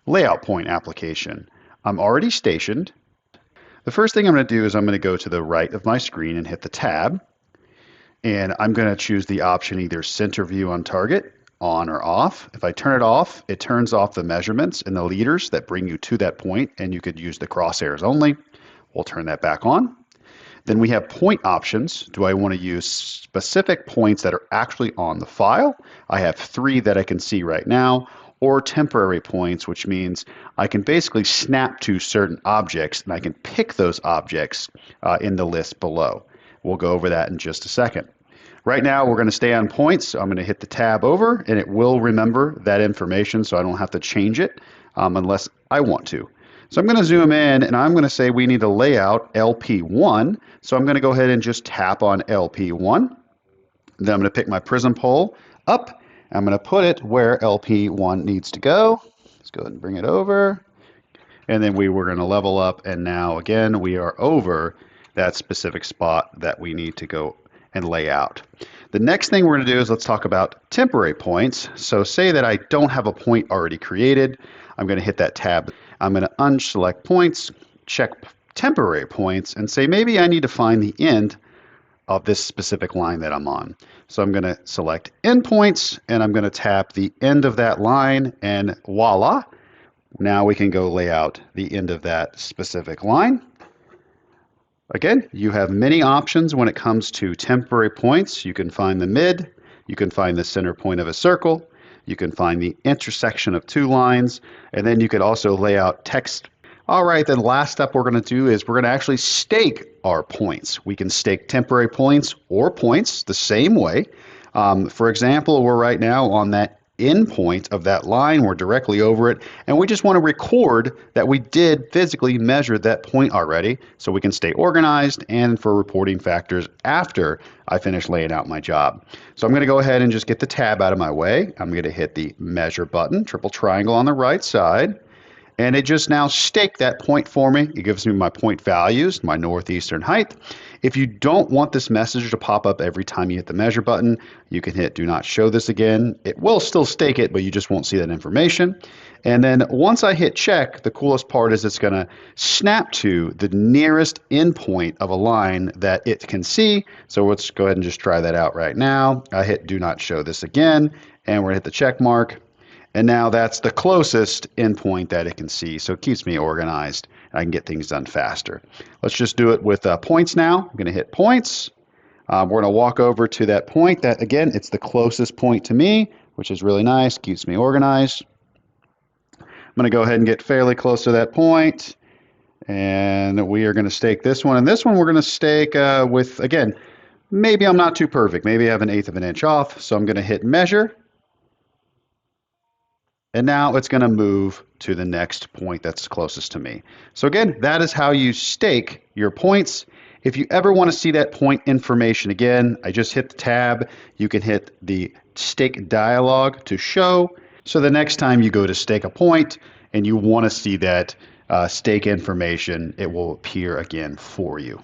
layout point application. I'm already stationed. The first thing I'm going to do is I'm going to go to the right of my screen and hit the tab. And I'm going to choose the option either center view on target, on or off. If I turn it off, it turns off the measurements and the leaders that bring you to that point, and you could use the crosshairs only. We'll turn that back on. Then we have point options. Do I want to use specific points that are actually on the file? I have 3 that I can see right now, or temporary points, which means I can basically snap to certain objects and I can pick those objects in the list below. We'll go over that in just a second. Right now we're going to stay on points, so I'm going to hit the tab over and it will remember that information so I don't have to change it unless I want to. So I'm going to zoom in and I'm going to say we need a layout LP1. So I'm going to go ahead and just tap on LP1. Then I'm going to pick my prism pole up. I'm going to put it where LP1 needs to go. Let's go ahead and bring it over. And then we were going to level up, and now again we are over that specific spot that we need to go and lay out. The next thing we're going to do is let's talk about temporary points. So say that I don't have a point already created. I'm going to hit that tab. I'm going to unselect points, check temporary points, and say maybe I need to find the end of this specific line that I'm on. So I'm going to select endpoints and I'm going to tap the end of that line, and voila, now we can go lay out the end of that specific line. Again, you have many options when it comes to temporary points. You can find the mid, you can find the center point of a circle, you can find the intersection of 2 lines, and then you could also lay out text. All right, then last step we're going to do is we're going to actually stake our points. We can stake temporary points or points the same way. For example, we're right now on that end point of that line. We're directly over it, and we just want to record that we did physically measure that point already so we can stay organized and for reporting factors after I finish laying out my job. So I'm going to go ahead and just get the tab out of my way. I'm going to hit the measure button, triple triangle on the right side. And it just now staked that point for me. It gives me my point values, my northeastern height. If you don't want this message to pop up every time you hit the measure button, you can hit do not show this again. It will still stake it, but you just won't see that information. And then once I hit check, the coolest part is it's going to snap to the nearest endpoint of a line that it can see. So let's go ahead and just try that out right now. I hit do not show this again, and we're going to hit the check mark. And now that's the closest endpoint that it can see, so it keeps me organized. I can get things done faster. Let's just do it with points now. I'm going to hit points. We're going to walk over to that point that, again, it's the closest point to me, which is really nice, keeps me organized. I'm going to go ahead and get fairly close to that point, and we are going to stake this one. And this one we're going to stake with, again, maybe I'm not too perfect. Maybe I have 1/8 of an inch off, so I'm going to hit measure. And now it's going to move to the next point that's closest to me. So again, that is how you stake your points. If you ever want to see that point information again, I just hit the tab. You can hit the stake dialog to show. So the next time you go to stake a point and you want to see that stake information, it will appear again for you.